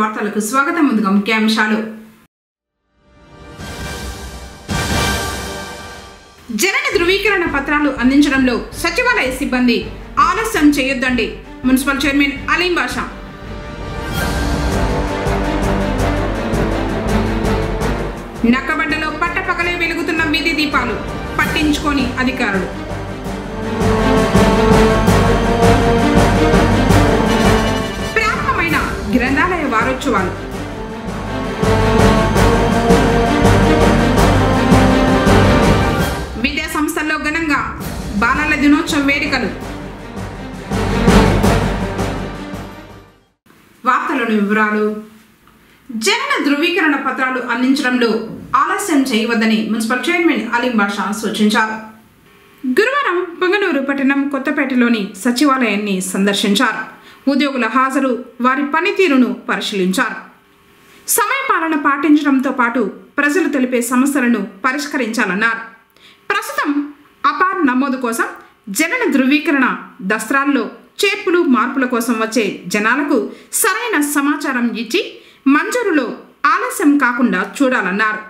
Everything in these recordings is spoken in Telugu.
వార్తలకు స్వాగతం. ముందుగా ముఖ్యాంశాలు. జనన ధృవీకరణ పత్రాలు అందించడంలో సచివాలయ సిబ్బంది ఆలస్యం చేయొద్దండి. మున్సిపల్ చైర్మన్ అలీం బాషా. నక్కబడ్డలో పట్టపగలే వెలుగుతున్న వీధి దీపాలు పట్టించుకోని అధికారులు. ప్రారంభమైన గ్రంథాలయ వారోత్సవాలు. విద్యా సంస్థల్లో ఘనంగా బాలల దినోత్సవ వేడుకలు. వార్తలోని వివరాలు. జనన ధృవీకరణ పత్రాలు అందించడంలో ఆలస్యం చేయవద్దని మున్సిపల్ చైర్మన్ అలీం బాషా సూచించారు. గురువారం పొంగనూరు పట్టణం కొత్తపేటలోని సచివాలయాన్ని సందర్శించారు. ఉద్యోగుల హాజరు, వారి పనితీరును పరిశీలించారు. సమయపాలన పాటించడంతో పాటు ప్రజలు తెలిపే సమస్యలను పరిష్కరించాలన్నారు. ప్రస్తుతం అపార్ నమోదు కోసం జనన ధృవీకరణ దస్త్రాల్లో చేర్పులు మార్పుల కోసం వచ్చే జనాలకు సరైన సమాచారం ఇచ్చి మంజూరులో ఆలస్యం కాకుండా చూడాలన్నారు.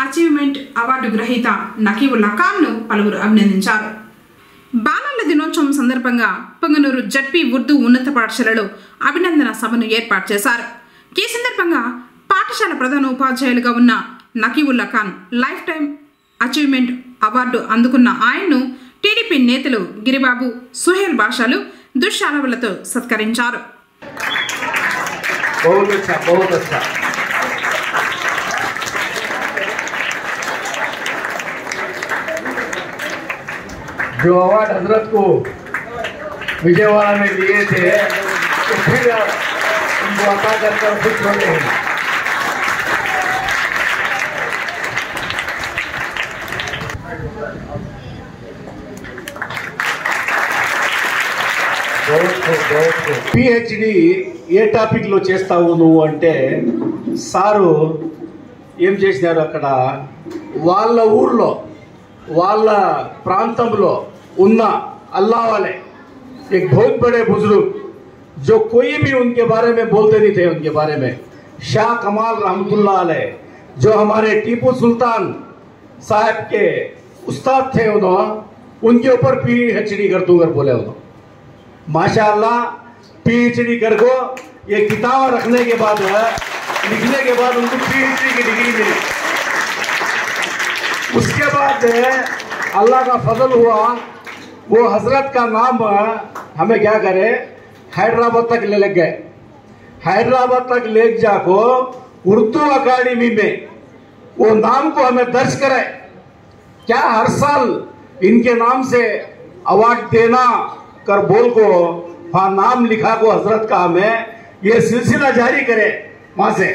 అచీవ్మెంట్ అవార్డు గ్రహీత నకీవుల్లా ఖాన్ను పలువురు అభినందించారు. బాలల దినోత్సవం సందర్భంగా పొంగనూరు జడ్పీ ఉర్దూ ఉన్నత పాఠశాలలో అభినందన సభను ఏర్పాటు చేశారు. ఈ సందర్భంగా పాఠశాల ప్రధాన ఉపాధ్యాయులుగా ఉన్న Nakeevulla Khan life time achievement award అందుకున్న ఆయన్ను టీడీపీ నేతలు గిరిబాబు, సుహేల్ బాషాలు దుశ్శాలవులతో సత్కరించారు. जो अवार्ड हजरत को विजयवाड़ा में लिए थे तो फिर उनको अता कर खुश होते हैं. పిహెచ్డి ఏ టాపిక్లో చేస్తావు నువ్వు అంటే సారు ఏం చేసినారు, అక్కడ వాళ్ళ ఊర్లో వాళ్ళ ప్రాంతంలో ఉన్న अल्लाह वाले एक बहुत बड़े बुजुर्ग जो कोई भी उनके बारे में बोलते नहीं थे, उनके बारे में शाह कमाल रहमतुल्लाह अलैह जो हमारे टीपू सुल्तान साहब के उस्ताद थे, उन्होंने उनके ऊपर पीएचडी कर दूंगा बोले उन्होंने. माशाअल्लाह पीएचडी कर को ये किताब रखने के बाद लिखने के बाद उनको पीएचडी की डिग्री मिली. उसके बाद अल्लाह का फजल हुआ, वो हजरत का नाम हमें क्या करे हैदराबाद तक ले लग गए. हैदराबाद तक ले जाको उर्दू अकादमी में वो नाम को हमें दर्ज करे. क्या हर साल इनके नाम से अवार्ड देना कर बोल को वहाँ नाम लिखा को हजरत का हमें ये सिलसिला जारी करे. वहाँ से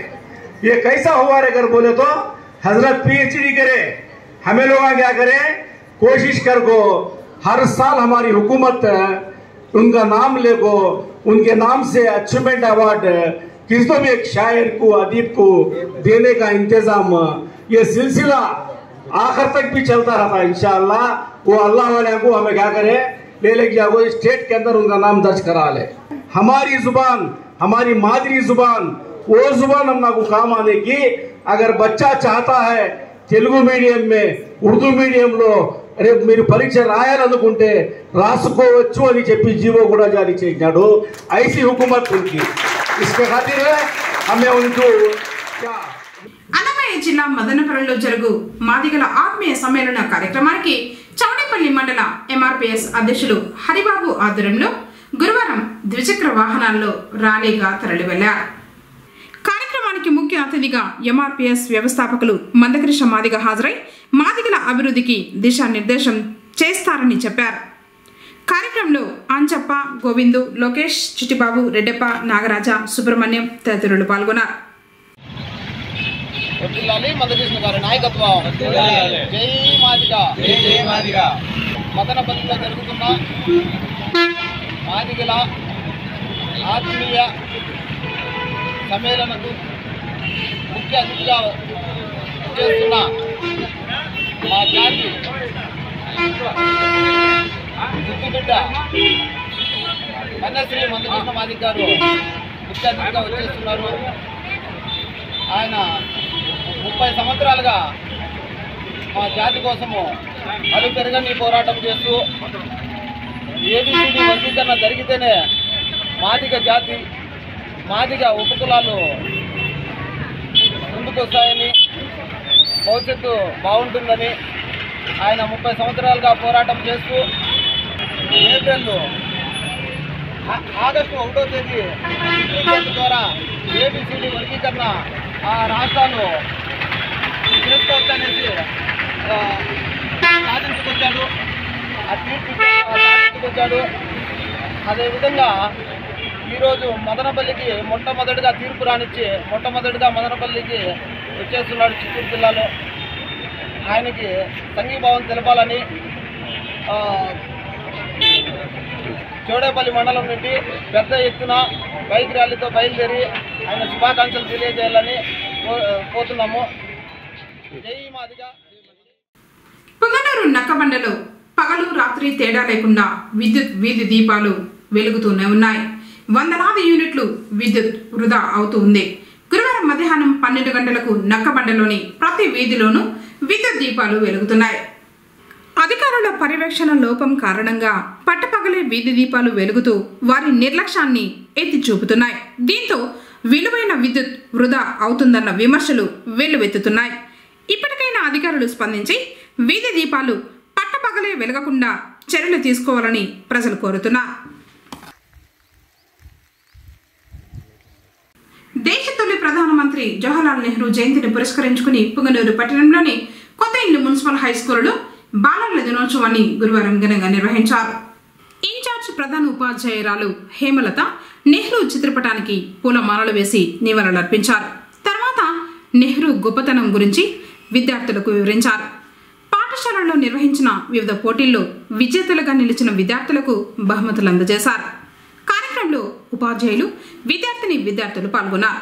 ये कैसा हुआ रे कर बोले तो हजरत पीएचडी करे. हमें लोग क्या करें, कोशिश कर को हर साल हमारी हुकूमत उनका नाम ले को उनके नाम से अचीवमेंट अवार्ड किसी भी एक शायर को, अदीब को देने का इंतजाम ये सिलसिला आखिर तक भी चलता रहता. इंशाअल्लाह वो अल्लाह वाले को हमें क्या करे ले लेके जाओ, स्टेट के अंदर उनका नाम दर्ज करा ले. हमारी जुबान, हमारी मादरी जुबान, वो जुबान हम ना को काम आने की. अगर बच्चा चाहता है తెలుగు మీడియం में उर्दू మీడియంలో రేపు మీరు పరీక్ష రాయాలనుకుంటే రాసుకోవచ్చు అని చెప్పి జీవో కూడా జారీ చేశాడు. ఐసీ హుకుమత్ ఉనికి इसके खातिर हमें उनको क्या. అన్నమయ్య జిల్లా మదనపల్లిలో జరుగు మాదిగల ఆత్మీయ సమ్మేళన కార్యక్రమానికి చౌడేపల్లి మండల ఎంఆర్పీఎస్ అధ్యక్షులు హరిబాబు ఆధ్వర్యంలో గురువారం ద్విచక్ర వాహనాల్లో ర్యాలీగా తరలి వెళ్లారు. కార్యక్రమానికి ముఖ్య ముఖ్య అతిథిగా ఎంఆర్పీఎస్ వ్యవస్థాపకులు మందకృష్ణ మాదిగ హాజరై మాదిగల అభివృద్ధికి దిశానిర్దేశం చేస్తారని చెప్పారు. కార్యక్రమంలో అంచప్ప, గోవిందు, లోకేష్, చిట్టిబాబు, రెడ్డప్ప, నాగరాజ, సుబ్రహ్మణ్యం తదితరులు పాల్గొన్నారు. మందకృష్ణ గారి నాయకత్వం. జై మాదిగ, జై మాదిగ. మదనపల్లిలో జరుగుతున్న మాదిగల ఆత్మీయ సమ్మేళనకు ముఖ్య అతిథిగా చేస్తున్న మా జాతి గుర్తుబిడ్డ కన్యశ్రీ మందకృష్ణ మాదిగ గారు ముఖ్య అతిథిగా వచ్చేస్తున్నారు. ఆయన 30 సంవత్సరాలుగా మా జాతి కోసము అలుపెరగని పోరాటం చేస్తూ ఏబిసిడి వర్గీకరణ జరిగితేనే మాదిగ జాతి, మాదిగ ఉపకులాలు ముందుకొస్తాయని, భవిష్యత్తు బాగుంటుందని ఆయన 30 సంవత్సరాలుగా పోరాటం చేస్తూ ఆగస్టు 1వ తేదీ ద్వారా ఏబిసిడి వర్గీకరణ ఆ రాష్ట్రాలు చేసుకోవచ్చనేసి సాధించుకొచ్చాడు. ఆ తీర్పు సాధించుకొచ్చాడు. అదేవిధంగా ఈరోజు మదనపల్లికి మొట్టమొదటిగా తీర్పు రానిచ్చి మొట్టమొదటిగా మదనపల్లికి వచ్చేస్తున్నాడు చిత్తూరు జిల్లాలో. ఆయనకి సంఘీభావం తెలపాలని చోడేపల్లి మండలం నుండి పెద్ద ఎత్తున బైక్ ర్యాలీతో బయలుదేరి ఆయన శుభాకాంక్షలు తెలియజేయాలని కోరుతున్నాము. జై మాదిగ. పుంగనూరు నక్కబండలో పగలు రాత్రి తేడా లేకుండా విద్యుత్ వీధి దీపాలు వెలుగుతూనే ఉన్నాయి. వందలాది యూనిట్లు విద్యుత్ వృధా అవుతూ ఉంది. గురువారం మధ్యాహ్నం 12 గంటలకు నక్కబండలోని ప్రతి వీధిలోనూ విద్యుత్ దీపాలు వెలుగుతున్నాయి. అధికారుల పర్యవేక్షణ లోపం కారణంగా పట్టపగలే వీధి దీపాలు వెలుగుతూ వారి నిర్లక్ష్యాన్ని ఎత్తి చూపుతున్నాయి. దీంతో విలువైన విద్యుత్ వృధా అవుతుందన్న విమర్శలు వెల్లువెత్తుతున్నాయి. ఇప్పటికైనా అధికారులు స్పందించి వీధి దీపాలు పట్టపగలే వెలగకుండా చర్యలు తీసుకోవాలని ప్రజలు కోరుతున్నారు. దేశ తొలి ప్రధానమంత్రి జవహర్లాల్ నెహ్రూ జయంతిని పురస్కరించుకుని పుంగనూరు పట్టణంలోని కొత్త ఇల్లు మున్సిపల్ హైస్కూలులో బాలల దినోత్సవాన్ని గురువారం ఘనంగా నిర్వహించారు. ఇన్ఛార్జ్ ప్రధాన ఉపాధ్యాయురాలు హేమలత నెహ్రూ చిత్రపటానికి పూలమాలలు వేసి నివాళులర్పించారు. తర్వాత నెహ్రూ గొప్పతనం గురించి విద్యార్థులకు వివరించారు. పాఠశాలలో నిర్వహించిన వివిధ పోటీల్లో విజేతలుగా నిలిచిన విద్యార్థులకు బహుమతులు అందజేశారు. కార్యక్రమంలో ఉపాధ్యాయులు, విద్యార్థులు పాల్గొన్నారు.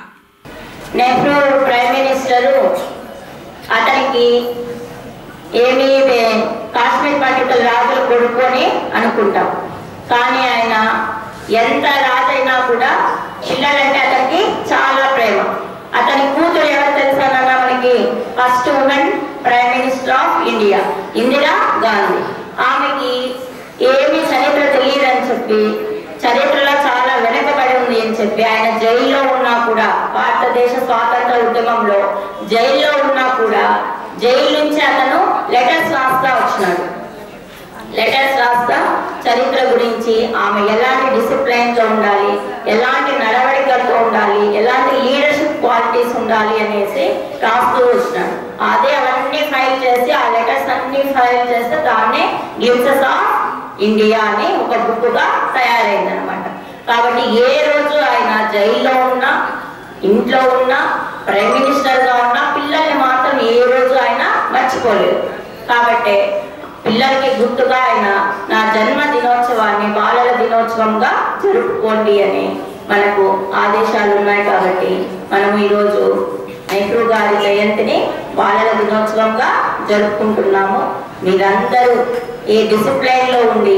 నెహ్రూ ప్రైమ్ మినిస్టరు అతనికి ఏమీ కాశ్మీర్ పట్టికలు రాజులు కొడుకొని అనుకుంటాం, కానీ ఆయన ఎంత రాజైనా కూడా పిల్లలంటే అతనికి చాలా ప్రేమ. అతని కూతురు ఎవరు తెలుసా మనకి? First women prime minister of India Indira Gandhi. ఆమెకి ఏమీ చరిత్ర తెలియదని చెప్పి, చరిత్రలో చాలా వెనకబడి ఉంది అని చెప్పి ఆయన జైల్లో ఉన్నా కూడా, భారతదేశ స్వాతంత్ర ఉద్యమంలో జైల్లో ఉన్నా కూడా జైలు నుంచి అతను లెటర్స్ రాస్తా వచ్చినాడు. లెటర్స్ రాస్తా చరిత్ర గురించి, ఆమె ఎలాంటి డిసిప్లైన్తో ఉండాలి, ఎలాంటి నడవడికలతో ఉండాలి, ఎలాంటి లీడర్షిప్ క్వాలిటీస్ ఉండాలి అనేసి రాస్తూ వచ్చినాడు. అదే అవన్నీ ఫైల్ చేసి, ఆ లెటర్స్ అన్ని ఫైల్ చేస్తే దాన్నే గ్లిమ్సెస్ ఆఫ్ ఇండియా అని ఒక బుక్గా తయారైందనమాట. కాబట్టి ఏ రోజు ఆయన జైల్లో ఉన్నా, ఇంట్లో ఉన్నా, ప్రైమ్ మినిస్టర్గా ఉన్నా పిల్లల్ని మాత్రం ఏ రోజు ఆయన మర్చిపోలేదు. కాబట్టి పిల్లలకి గుర్తుగా ఆయన నా జన్మ దినోత్సవాన్ని బాలల దినోత్సవంగా జరుపుకోండి అని మనకు ఆదేశాలు ఉన్నాయి. కాబట్టి మనం ఈరోజు నెహ్రూ గారి జయంతిని బాలల దినోత్సవంగా జరుపుకుంటున్నాము. మీరందరూ ఈ డిసిప్లైన్లో ఉండి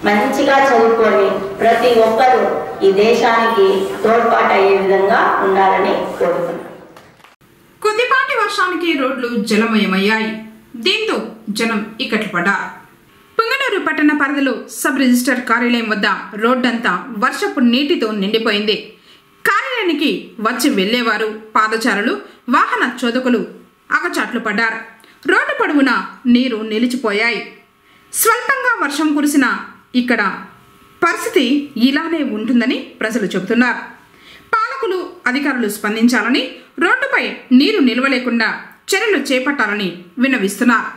మంచిగా చదువుకొని ప్రతి ఒక్కరూ ఈ దేశానికి తోడ్పాటు అయ్యే విధంగా ఉండాలని కోరుతున్నాను. కొద్దిపాటి వర్షానికి రోడ్లు జలమయమయ్యాయి. దీంతో జనం ఇక్కట్లు పడ్డారు. పుంగనూరు పట్టణ పరిధిలో సబ్ రిజిస్టర్ కార్యాలయం వద్ద రోడ్డంతా వర్షపు నీటితో నిండిపోయింది. కార్యాలయానికి వచ్చి వెళ్లేవారు, పాదచారులు, వాహన చోదకులు అగచాట్లు పడ్డారు. రోడ్డు పొడవునా నీరు నిలిచిపోయాయి. స్వల్పంగా వర్షం కురిసిన ఇక్కడ పరిస్థితి ఇలానే ఉంటుందని ప్రజలు చెబుతున్నారు. పాలకులు, అధికారులు స్పందించాలని, రోడ్డుపై నీరు నిలవలేకుండా చర్యలు చేపట్టాలని విన్నవిస్తున్నారు.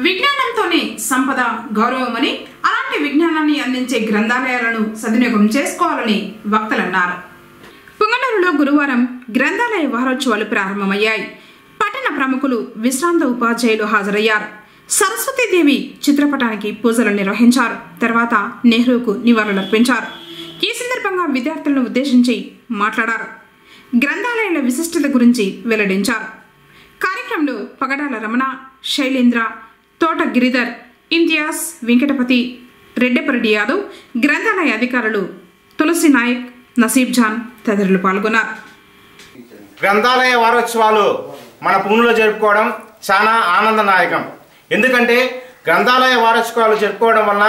విజ్ఞానంతోనే సంపద, గౌరవమని, అలాంటి విజ్ఞానాన్ని అందించే గ్రంథాలయాలను సద్వినియోగం చేసుకోవాలని వక్తలన్నారు. పుంగనూరులో గురువారం గ్రంథాలయ వారోత్సవాలు ప్రారంభమయ్యాయి. పట్టణ ప్రముఖులు, విశ్రాంత ఉపాధ్యాయులు హాజరయ్యారు. సరస్వతీదేవి చిత్రపటానికి పూజలు నిర్వహించారు. తర్వాత నెహ్రూకు నివాళులర్పించారు. ఈ సందర్భంగా విద్యార్థులను ఉద్దేశించి మాట్లాడారు. గ్రంథాలయాల విశిష్టత గురించి వెల్లడించారు. కార్యక్రమంలో పగడాల రమణ, శైలేంద్ర, తోట గిరిధర్, ఇంతియాజ్, వెంకటపతి, రెడ్డెపరెడ్డి యాదవ్, గ్రంథాలయ అధికారులు తులసి నాయక్, నసీబ్ జాన్ తదితరులు పాల్గొన్నారు. గ్రంథాలయ వారోత్సవాలు మన పుంగనూరులో జరుపుకోవడం చాలా ఆనందదాయకం. ఎందుకంటే గ్రంథాలయ వారోత్సవాలు జరుపుకోవడం వలన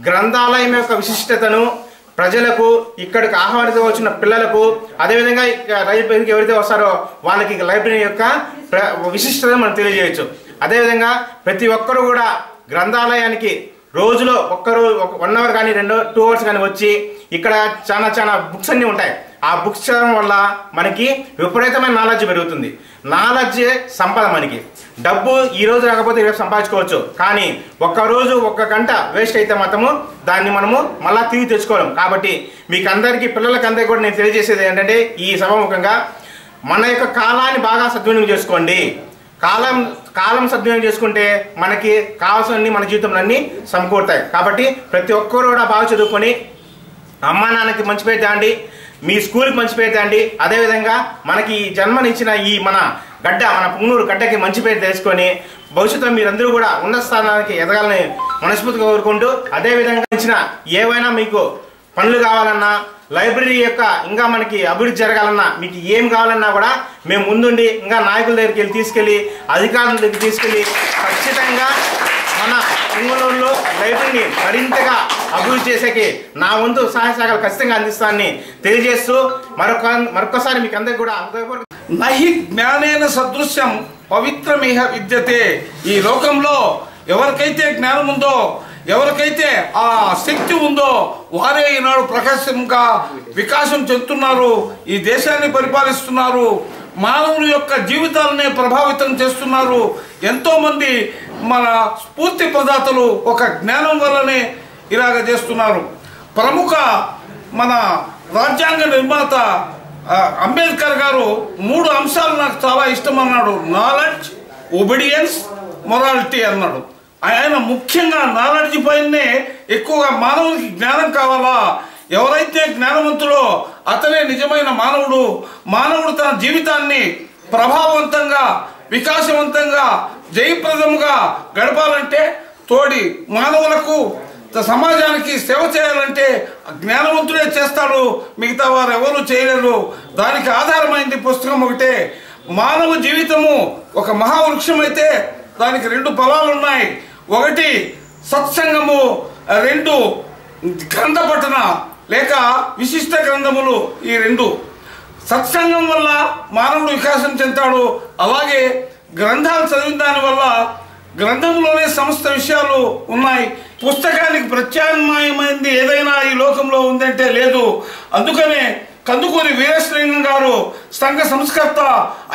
గ్రంథాలయం యొక్క విశిష్టతను ప్రజలకు, ఇక్కడికి ఆహ్వానిత వచ్చిన పిల్లలకు, అదేవిధంగా లైబ్రరీకి ఎవరైతే వస్తారో వాళ్ళకి లైబ్రరీ యొక్క విశిష్టతను మనం తెలియజేయచ్చు. అదేవిధంగా ప్రతి ఒక్కరు కూడా గ్రంథాలయానికి రోజులో 1 అవర్ కానీ 2 అవర్స్ కానీ వచ్చి ఇక్కడ చాలా బుక్స్ అన్నీ ఉంటాయి. ఆ బుక్స్ చదవడం వల్ల మనకి విపరీతమైన నాలెడ్జ్ పెరుగుతుంది. నాలెడ్జ్ సంపద. మనకి డబ్బు ఈ రోజు రాకపోతే రేపు సంపాదించుకోవచ్చు, కానీ ఒక్కరోజు 1 గంట వేస్ట్ అయితే మాత్రము దాన్ని మనము మళ్ళా తిరిగి తెచ్చుకోలేం. కాబట్టి మీకు అందరికీ, పిల్లలకి అందరికీ కూడా నేను తెలియజేసేది ఏంటంటే, ఈ సభాముఖంగా మన యొక్క కాలాన్ని బాగా సద్వినియోగం చేసుకోండి. కాలం సద్వినియోగం చేసుకుంటే మనకి కావాల్సినవన్నీ మన జీవితంలో అన్నీ సమకూరుతాయి. కాబట్టి ప్రతి ఒక్కరు కూడా బాగా చదువుకొని అమ్మా నాన్నకి మంచి పేరు తేండి, మీ స్కూల్కి మంచి పేరు తేండి. అదేవిధంగా మనకి జన్మనిచ్చిన ఈ మన పుంగనూరు గడ్డకి మంచి పేరు తెలుసుకొని భవిష్యత్తులో మీరందరూ కూడా ఉన్నత స్థానానికి ఎదగాలని మనస్ఫూర్తిగా కోరుకుంటూ, అదేవిధంగా ఇచ్చిన ఏవైనా మీకు పనులు కావాలన్నా, లైబ్రరీ యొక్క ఇంకా మనకి అభివృద్ధి జరగాలన్నా, మీకు ఏం కావాలన్నా కూడా మేము ముందుండి ఇంకా నాయకుల దగ్గరికి తీసుకెళ్ళి, అధికారుల దగ్గరికి తీసుకెళ్ళి ఖచ్చితంగా మన పుంగనూరులో లైబ్రరీని మరింతగా అభివృద్ధి చేసేకి నా వంతు సహాయ సహకారాలు ఖచ్చితంగా అందిస్తానని తెలియజేస్తూ మరొకసారి మీకు అందరికీ కూడా నహి జ్ఞానేన సదృశ్యం పవిత్రమిహ విద్యతే. ఈ లోకంలో ఎవరికైతే జ్ఞానం ఉందో, ఎవరికైతే ఆ శక్తి ఉందో వారే ఈనాడు ప్రకాశంగా వికాసం చెందుతున్నారు, ఈ దేశాన్ని పరిపాలిస్తున్నారు, మానవుని యొక్క జీవితాలనే ప్రభావితం చేస్తున్నారు. ఎంతోమంది మన స్ఫూర్తి ప్రదాతలు ఒక జ్ఞానం వల్లనే ఇలాగ చేస్తున్నారు. ప్రముఖ మన రాజ్యాంగ నిర్మాత అంబేద్కర్ గారు 3 అంశాలు నాకు చాలా ఇష్టం అన్నాడు. నాలెడ్జ్, ఒబీడియన్స్, మొరాలిటీ అన్నాడు. ఆయన ముఖ్యంగా నాలెడ్జ్ పైనే ఎక్కువగా మానవునికి జ్ఞానం కావాలా, ఎవరైతే జ్ఞానవంతుడో అతనే నిజమైన మానవుడు. మానవుడు తన జీవితాన్ని ప్రభావవంతంగా, వికాసవంతంగా, జయప్రదంగా గడపాలంటే, తోడి మానవులకు, సమాజానికి సేవ చేయాలంటే జ్ఞానవంతుడే చేస్తాడు, మిగతా వారు ఎవరు చేయలేరు. దానికి ఆధారమైంది పుస్తకం ఒకటే. మానవ జీవితము ఒక మహావృక్షం అయితే దానికి 2 ఫలాలు ఉన్నాయి. 1 సత్సంగము, 2 గ్రంథ పఠన లేక విశిష్ట గ్రంథములు. ఈ 2 సత్సంగం వల్ల మానవుడు వికాసం చెందుతాడు. అలాగే గ్రంథాలు చదివిన దాని వల్ల గ్రంథంలోనే సమస్త విషయాలు ఉన్నాయి. పుస్తకానికి ప్రత్యామ్నాయమైంది ఏదైనా ఈ లోకంలో ఉందంటే లేదు. అందుకనే కందుకూరి వీరేశలింగం గారు సంఘ సంస్కర్త,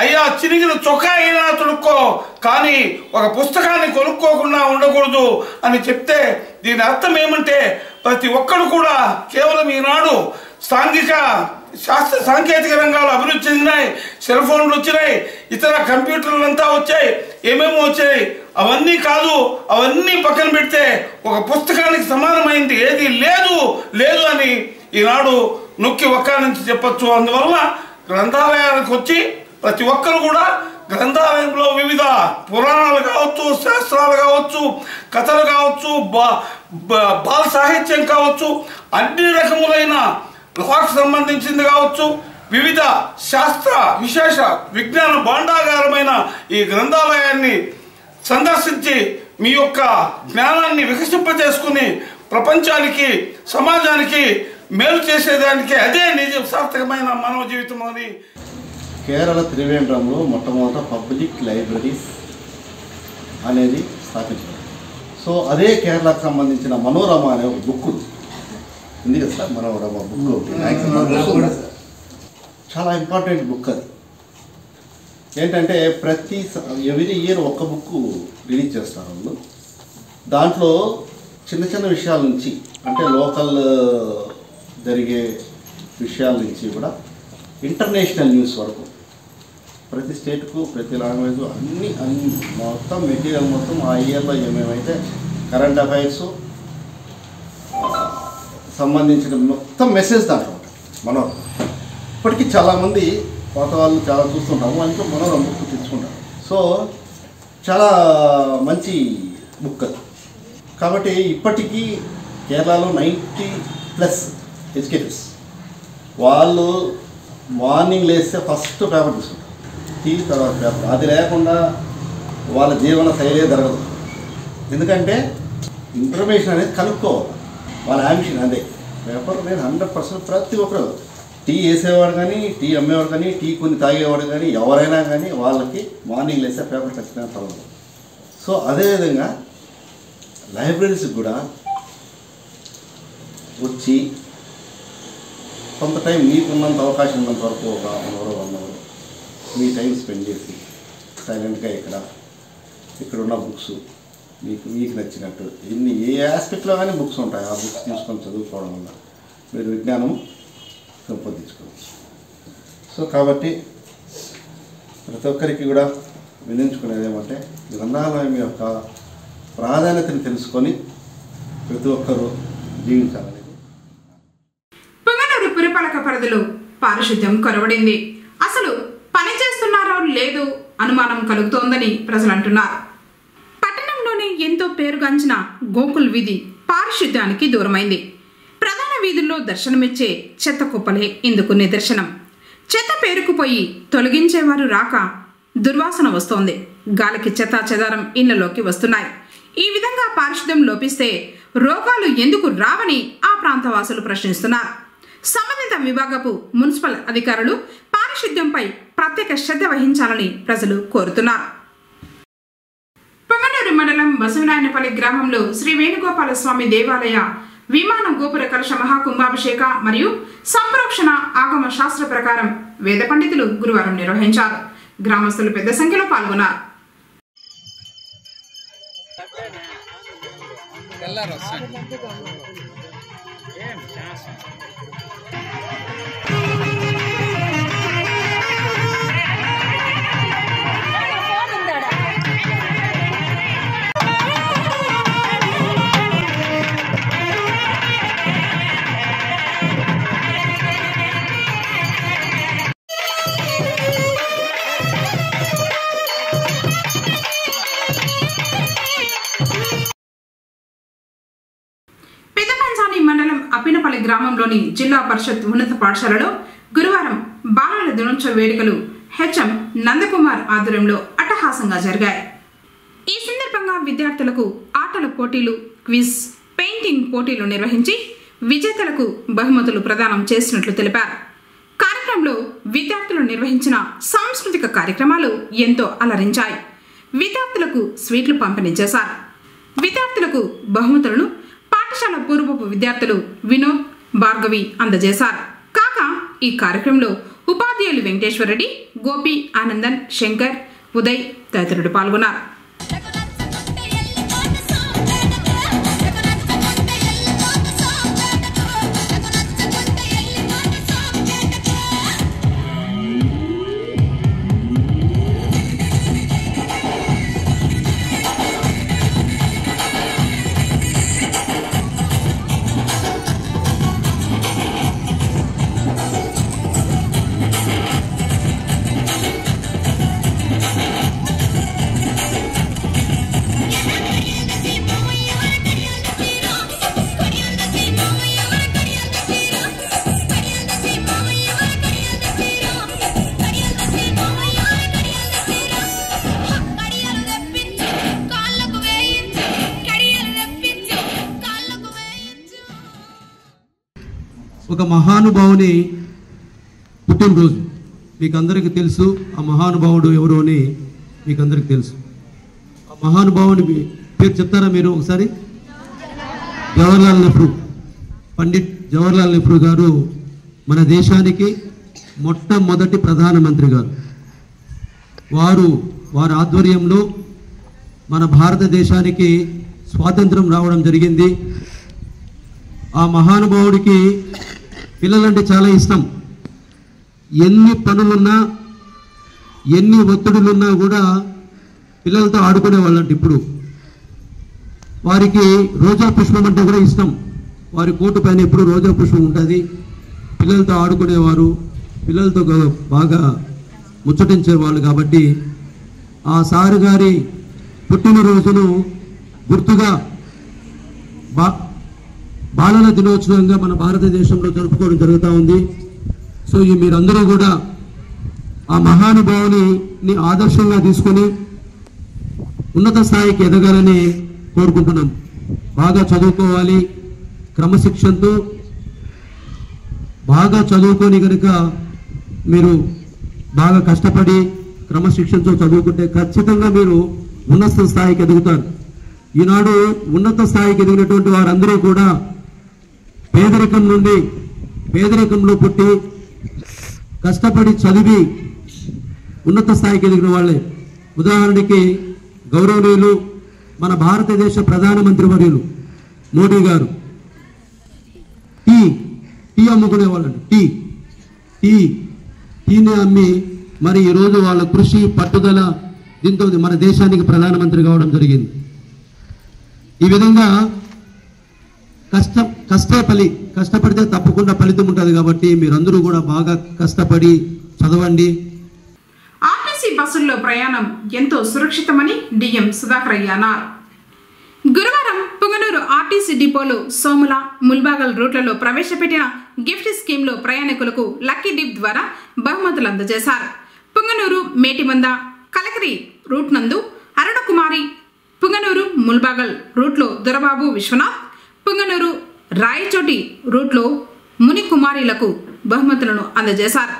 అయ్యా చిరిగిన చొక్కా అయినా తొడుక్కో కానీ ఒక పుస్తకాన్ని కొనుక్కోకుండా ఉండకూడదు అని చెప్తే దీని అర్థం ఏమంటే, ప్రతి ఒక్కరు కూడా కేవలం ఈనాడు సాంకేతిక రంగాలు అభివృద్ధి చెందినాయి, సెల్ ఫోన్లు వచ్చినాయి, ఇతర కంప్యూటర్లు అంతా వచ్చాయి, ఏమేమో వచ్చాయి. అవన్నీ కాదు, అవన్నీ పక్కన పెడితే ఒక పుస్తకానికి సమానమైంది ఏది లేదు అని ఈనాడు నొక్కి ఒక్క నుంచి చెప్పచ్చు. అందువల్ల గ్రంథాలయానికి వచ్చి ప్రతి ఒక్కరు కూడా గ్రంథాలయంలో వివిధ పురాణాలు కావచ్చు, శాస్త్రాలు కావచ్చు, కథలు కావచ్చు, బాల సాహిత్యం కావచ్చు, అన్ని రకములైన లాకు సంబంధించింది కావచ్చు, వివిధ శాస్త్ర విశేష విజ్ఞాన భాండాగారమైన ఈ గ్రంథాలయాన్ని సందర్శించి మీ యొక్క జ్ఞానాన్ని వికసింపజేసుకుని ప్రపంచానికి సమాజానికి మేలు చేసేదానికి అదే నిజ సార్థకమైన మానవ జీవితం అని. కేరళ త్రివేంద్రంలో మొట్టమొదట పబ్లిక్ లైబ్రరీస్ అనేది స్థాపించారు. సో అదే కేరళకు సంబంధించిన మనోరమ అనే ఒక బుక్ ఉంది కదా సార్, మనోరమ బుక్ చాలా ఇంపార్టెంట్ బుక్. అది ఏంటంటే ఎవ్రీ ఇయర్ ఒక్క బుక్ రిలీజ్ చేస్తారు వాళ్ళు. దాంట్లో చిన్న చిన్న విషయాల నుంచి, అంటే లోకల్ జరిగే విషయాల నుంచి కూడా ఇంటర్నేషనల్ న్యూస్ వరకు ప్రతి స్టేట్కు ప్రతి లాంగ్వేజ్ అన్ని మొత్తం మెటీరియల్ మొత్తం ఆ ఇయర్లో ఏమేమైతే కరెంట్ అఫైర్స్ సంబంధించిన మొత్తం మెసేజ్ దాంట్లో ఉంటుంది. మనోరమ ఇప్పటికీ చాలామంది పాత వాళ్ళు చాలా చూస్తుంటాము, వాళ్ళతో మనోరమ బుక్ తెచ్చుకుంటారు. సో చాలా మంచి బుక్ అది. కాబట్టి ఇప్పటికీ కేరళలో 90+ ఎడ్యుకేటర్స్ వాళ్ళు మార్నింగ్ లేస్తే ఫస్ట్ పేపర్ తీసుకుంటారు, టీ తర్వాత పేపర్. అది లేకుండా వాళ్ళ జీవన శైలే జరగదు. ఎందుకంటే ఇన్ఫర్మేషన్ అనేది కనుక్కోవాలి, వాళ్ళ యాంబిషన్ అదే. పేపర్ నేను 100% ప్రతి ఒక్కరు టీ వేసేవాడు కానీ, టీ అమ్మేవాడు కానీ, టీ కొన్ని తాగేవాడు కానీ, ఎవరైనా కానీ వాళ్ళకి మార్నింగ్ లేస్తే పేపర్ ఖచ్చితంగా చదవదు. సో అదేవిధంగా లైబ్రరీస్కి కూడా వచ్చి కొంత టైం మీకున్నంత అవకాశం ఉన్నంత వరకు ఒక 1 అవర్ 1 అవర్ మీ టైం స్పెండ్ చేసి సైలెంట్గా ఇక్కడ ఉన్న బుక్స్ మీకు నచ్చినట్టు ఏ ఆస్పెక్ట్లో కానీ బుక్స్ ఉంటాయి, ఆ బుక్స్ తీసుకొని చదువుకోవడం వల్ల మీరు విజ్ఞానం పెంపొందించుకోవచ్చు. సో కాబట్టి ప్రతి ఒక్కరికి కూడా వినించుకునేది ఏమంటే గ్రంథాలయం యొక్క ప్రాధాన్యతను తెలుసుకొని ప్రతి ఒక్కరూ జీవించాలని. పుంగనూరు పురపాలక పరిధిలో పారిశుద్ధ్యం కొరవడింది. అసలు పని చేస్తున్నారో లేదో అనుమానం కలుగుతోందని ప్రజలు అంటున్నారు. పట్టణంలోనే ఎంతో పేరుగాంచిన గోకుల్ వీధి పారిశుద్ధ్యానికి దూరమైంది. ప్రధాన వీధుల్లో దర్శనమిచ్చే చెత్త కుప్పలే ఇందుకు నిదర్శనం. చెత్త పేరుకుపోయి తొలగించేవారు రాక దుర్వాసన వస్తోంది. గాలికి చెత్త చెదారం ఇళ్లలోకి వస్తున్నాయి. ఈ విధంగా పారిశుద్ధ్యం లోపిస్తే రోగాలు ఎందుకు రావని ఆ ప్రాంతవాసులు ప్రశ్నిస్తున్నారు. సంబంధిత విభాగపు మున్సిపల్ అధికారులు పారిశుద్ధ్యంపై ప్రత్యేక శ్రద్ధ వహించాలని ప్రజలు కోరుతున్నారు. పొంగనూరు మండలం బసవనాయనపల్లి గ్రామంలో శ్రీ వేణుగోపాల స్వామి దేవాలయ విమాన గోపుర కలశ మహాకుంభాభిషేక మరియు సంప్రోక్షణ ఆగమ శాస్త్ర ప్రకారం వేద పండితులు గురువారం నిర్వహించారు. గ్రామస్తులు పెద్ద సంఖ్యలో పాల్గొన్నారు. అప్పినపల్లి గ్రామంలోని జిల్లా పరిషత్ ఉన్నత పాఠశాలలో గురువారం బాలల దినోత్సవ వేడుకలు హెచ్ఎం నందకుమార్ ఆధ్వర్యంలో అట్టహాసంగా జరిగాయి. ఈ సందర్భంగా విద్యార్థులకు ఆటల పోటీలు, క్విజ్, పెయింటింగ్ పోటీలు నిర్వహించి విజేతలకు బహుమతులు ప్రదానం చేసినట్లు తెలిపారు. కార్యక్రమంలో విద్యార్థులు నిర్వహించిన సాంస్కృతిక కార్యక్రమాలు ఎంతో అలరించాయి. విద్యార్థులకు స్వీట్లు పంపిణీ చేశారు. విద్యార్థులకు బహుమతులను పాఠశాల పూర్వపు విద్యార్థులు వినోద్, భార్గవి అందజేశారు. కాగా ఈ కార్యక్రమంలో ఉపాధ్యాయులు వెంకటేశ్వరరెడ్డి, గోపి, ఆనందన్, శంకర్, ఉదయ్ తదితరులు పాల్గొన్నారు. ఒక మహానుభావుని పుట్టినరోజు. మీకు అందరికీ తెలుసు ఆ మహానుభావుడు ఎవరు అని మీకు అందరికీ తెలుసు. ఆ మహానుభావుని పేరు చెప్తారా మీరు ఒకసారి? జవహర్లాల్ నెహ్రూ. పండిట్ జవహర్లాల్ నెహ్రూ గారు మన దేశానికి మొట్టమొదటి ప్రధానమంత్రి గారు. వారి ఆధ్వర్యంలో మన భారతదేశానికి స్వాతంత్రం రావడం జరిగింది. ఆ మహానుభావుడికి పిల్లలంటే చాలా ఇష్టం. ఎన్ని పనులున్నా ఎన్ని ఒత్తిడులున్నా కూడా పిల్లలతో ఆడుకునేవాళ్ళంట. ఇప్పుడు వారికి రోజా పుష్పం అంటే కూడా ఇష్టం. వారి కోటు పైన ఎప్పుడు రోజా పుష్పం ఉంటుంది. పిల్లలతో ఆడుకునేవారు, పిల్లలతో బాగా ముచ్చటించేవాళ్ళు. కాబట్టి ఆ సారు గారి పుట్టినరోజును గుర్తుగా బాలల దినోత్సవంగా మన భారతదేశంలో జరుపుకోవడం జరుగుతూ ఉంది. సో మీరందరూ కూడా ఆ మహానుభావుని ఆదర్శంగా తీసుకొని ఉన్నత స్థాయికి ఎదగాలని కోరుకుంటున్నాం. బాగా చదువుకోవాలి, క్రమశిక్షణతో బాగా చదువుకొని కనుక మీరు బాగా కష్టపడి క్రమశిక్షణతో చదువుకుంటే ఖచ్చితంగా మీరు ఉన్నత స్థాయికి ఎదుగుతారు. ఈనాడు ఉన్నత స్థాయికి ఎదిగినటువంటి వారందరూ కూడా పేదరికంలో పుట్టి కష్టపడి చదివి ఉన్నత స్థాయికి ఎదిగిన వాళ్ళే. ఉదాహరణకి గౌరవనీయులు మన భారతదేశ ప్రధానమంత్రి వర్యులు మోడీ గారు టీ అమ్ముకునే వాళ్ళండి. టీని అమ్మి మరి ఈరోజు వాళ్ళ కృషి పట్టుదల దీంతో మన దేశానికి ప్రధానమంత్రి కావడం జరిగింది. ఈ విధంగా కష్టపడితే తప్పకుండా ఫలితం ఉంటుంది. కాబట్టి మీరందరూ కూడా బాగా కష్టపడి చదవండి. ఆర్టీసీ బస్సుల్లో ప్రయాణం ఎంతో సురక్షితమని డిఎం సుధాకర్ అన్నారు. గురువారం పుంగనూరు ఆర్టీసీ డిపోలో సోముల ముల్బాగల్ రూట్లలో ప్రవేశపెట్టిన గిఫ్ట్ స్కీమ్లో ప్రయాణికులకు లక్కీ డిప్ ద్వారా బహుమతులు అందజేశారు. పుంగనూరు మేటిమంద కలకరి రూట్ నందు అరుణకుమారి, పుంగనూరు ముల్బాగల్ రూట్లో దొరబాబు విశ్వనాథ్, పుంగనూరు రాయచోటి రూట్లో మునికుమారిలకు బహుమతులను అందజేశారు.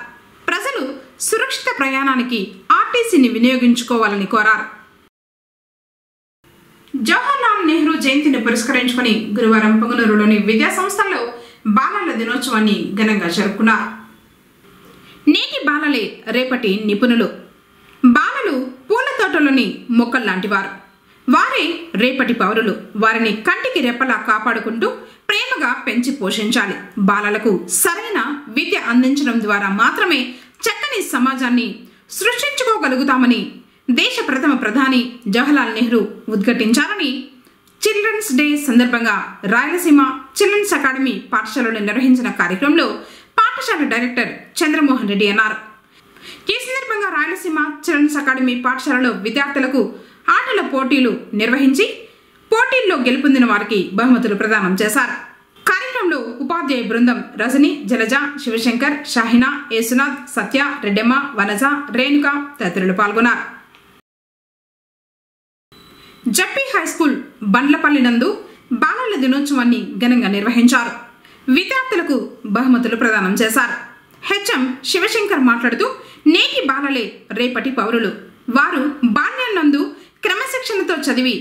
ప్రజలు సురక్షిత ప్రయాణానికి ఆర్టీసీని వినియోగించుకోవాలని కోరారు. జవహర్లాల్ నెహ్రూ జయంతిని పురస్కరించుకుని గురువారం పుంగనూరులోని విద్యా సంస్థల్లో బాలల దినోత్సవాన్ని ఘనంగా జరుపుకున్నారు. నేటి బాలలే రేపటి నిపుణులు. బాలలు పూల తోటలోని మొక్కల్లాంటి వారు. వారే రేపటి పౌరులు. వారిని కంటికి రెప్పలా కాపాడుకుంటూ ప్రేమగా పెంచి పోషించాలి. బాలలకు సరైన విద్య అందించడం ద్వారా మాత్రమే చక్కని సమాజాన్ని సృష్టించుకోగలుగుతామని దేశ ప్రథమ ప్రధాని జవహర్లాల్ నెహ్రూ ఉద్ఘాటించారని చిల్డ్రన్స్ డే సందర్భంగా రాయలసీమ చిల్డ్రన్స్ అకాడమీ పాఠశాలలో నిర్వహించిన కార్యక్రమంలో పాఠశాల డైరెక్టర్ చంద్రమోహన్ రెడ్డి అన్నారు. ఈ సందర్భంగా రాయలసీమ చిల్డ్రన్స్ అకాడమీ పాఠశాలలో విద్యార్థులకు ఆటల పోటీలు నిర్వహించి పోటీల్లో గెలుపొందిన వారికి బహుమతులు ప్రదానం చేశారు. కార్యక్రమంలో ఉపాధ్యాయ బృందం రజని, జలజ, శివశంకర్, షాహినా, యేసునాథ్, సత్య, రెడ్డెమ్మ, వనజ, రేణుక తదితరులు పాల్గొన్నారు. జడ్పీ హైస్కూల్ బండ్లపల్లి నందు బాలల దినోత్సవాన్ని ఘనంగా నిర్వహించారు. విద్యార్థులకు బహుమతులు ప్రదానం చేశారు. హెచ్ఎం శివశంకర్ మాట్లాడుతూ నేటి బాలలే రేపటి పౌరులు. వారు బాల్యం నందు క్రమశిక్షణతో చదివి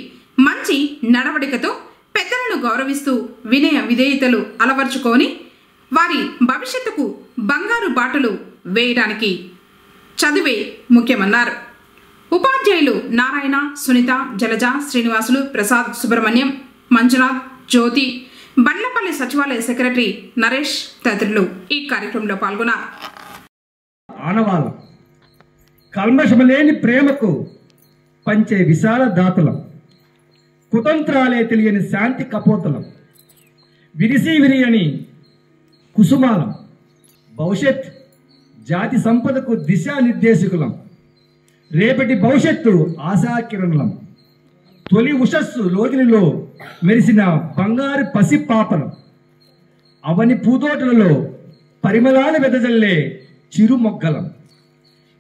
మంచి నడవడికతో పెద్దలను గౌరవిస్తూ వినయ విధేయతలు అలవర్చుకొని వారి భవిష్యత్తుకు బంగారు బాటలు వేయడానికి చదువే ముఖ్యమన్నారు. ఉపాధ్యాయులు నారాయణ, సునీత, జలజ, శ్రీనివాసులు, ప్రసాద్, సుబ్రహ్మణ్యం, మంజునాథ్, జ్యోతి, బండ్లపల్లి సచివాలయ సెక్రటరీ నరేష్ తదితరులు ఈ కార్యక్రమంలో పాల్గొన్నారు. ఆనవాళ్ళం కల్మషము లేని ప్రేమకు పంచే విశాల దాతలం, కుతంత్రాలే తెలియని శాంతి కపోతలం, విరిసి విరియని కుసుమాలం, భవిష్యత్ జాతి సంపదకు దిశానిర్దేశకులం, రేపటి భవిష్యత్తు ఆశాకిరణలం, తొలి ఉషస్సు లోగిలిలో మెరిసిన బంగారు పసి పాపలం, అవని పూతోటలలో పరిమళాలు వెదజల్లే చిరు మొగ్గలం,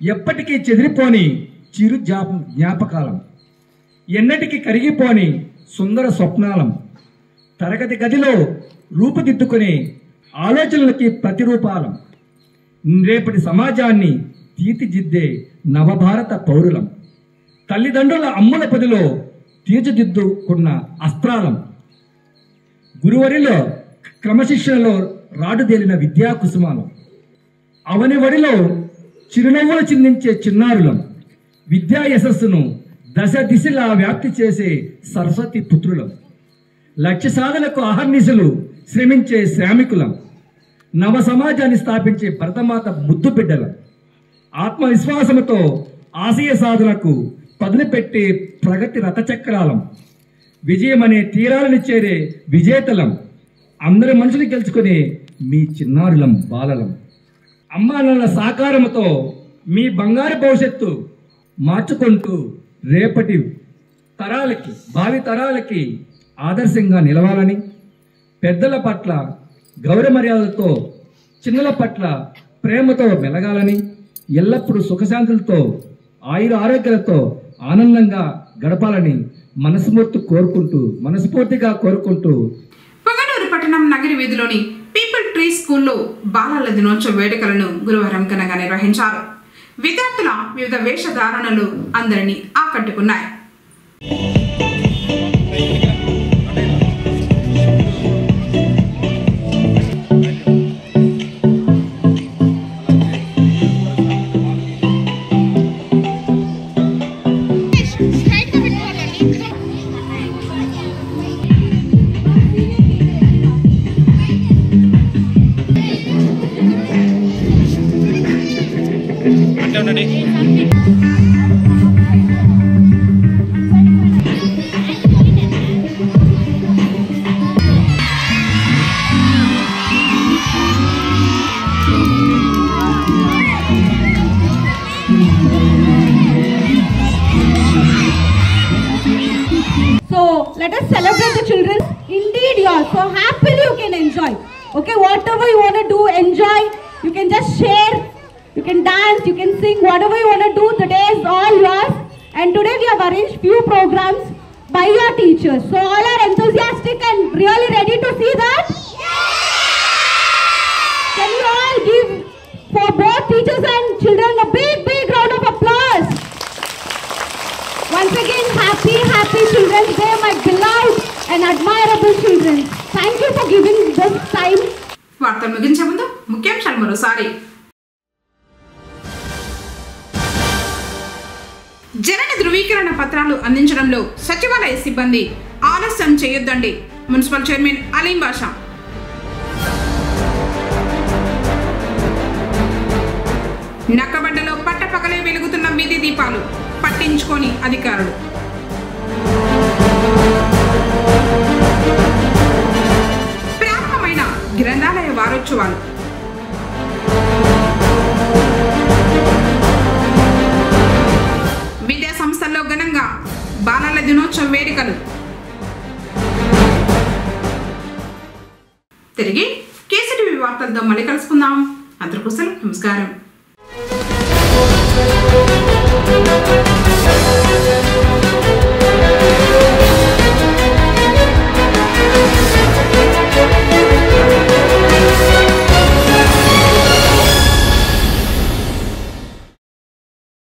ఎప్పటికీ చెదిరిపోని చిరు జ్ఞాపకాలం, ఎన్నటికి కరిగిపోని సుందర స్వప్నాలం, తరగతి గదిలో రూపుదిద్దుకుని ఆలోచనలకి ప్రతిరూపాలం. రేపటి సమాజాన్ని తీర్చిదిద్దే నవభారత పౌరులం. తల్లిదండ్రుల అమ్ముల పదిలో తీర్చిదిద్దుకున్న అస్త్రాలం. గురువరిలో క్రమశిక్షణలో రాడుదేలిన విద్యా కుసుమాలం. అవని వడిలో చిరునవ్వులు చిందించే చిన్నారులం. విద్యా యశస్సును దశ దిశలా వ్యాప్తి చేసే సరస్వతి పుత్రులం. లక్ష్య సాధనకు అహర్నిశలు శ్రమించే శ్రామికులం. నవ సమాజాన్ని స్థాపించే భరతమాత ముద్దు బిడ్డలం. ఆత్మవిశ్వాసంతో ఆశయ సాధనకు పదును పెట్టే ప్రగతి రథచక్రాలం. విజయం అనే తీరాలను చేరే విజేతలం. అందరి మనుషులు గెలుచుకునే మీ చిన్నారులం బాలలం. అమ్మా నాన్నల సహకారంతో మీ బంగారు భవిష్యత్తు మార్చుకుంటూ రేపటి తరాలకి భావి తరాలకి ఆదర్శంగా నిలవాలని, పెద్దల పట్ల గౌరవ మర్యాదలతో చిన్నల పట్ల ప్రేమతో మెలగాలని, ఎల్లప్పుడూ సుఖశాంతులతో ఆయుర ఆరోగ్యాలతో ఆనందంగా గడపాలని మనస్ఫూర్తిగా కోరుకుంటూ పొంగనూరు పట్టణం నగరి వీధిలోని పీపుల్ ట్రీ స్కూల్లో బాలల దినోత్సవ వేడుకలను గురువారం ఘనంగా నిర్వహించారు. విద్యార్థుల వివిధ వేషధారణలు అందరినీ ఆకట్టుకున్నాయి. Let us celebrate the children. Indeed, you are so happily you can enjoy. Okay, whatever you want to do, enjoy. You can just share. You can dance. You can sing. Whatever you want to do, the day is all yours. And today we have arranged few programs by your teachers. So all are enthusiastic and really ready to see that. Can you all give for both teachers and children a big round of applause? Once again, happy Children's Day, my beloved and admirable children. Thank you for giving this time. వార్తలు ముగించే ముందు ముఖ్యాంశాలు మరోసారి. జనన ధృవీకరణ పత్రాలు అందించడంలో సచివాలయ సిబ్బంది ఆలస్యం చేయొద్దండి. మున్సిపల్ చైర్మన్ అలీం బాషా. నక్కబడ్డలో పట్టపగలే వెలుగుతున్న వీధి దీపాలు పట్టించుకొని అధికారులు. ప్రారంభమైన గ్రంథాలయ వారోత్సవాలు. విద్యా సంస్థల్లో ఘనంగా బాలల దినోత్సవ వేడుకలు. తిరిగి కేసీటీవీ వార్తలతో మళ్ళీ కలుసుకుందాం. అందరికీ నమస్కారం.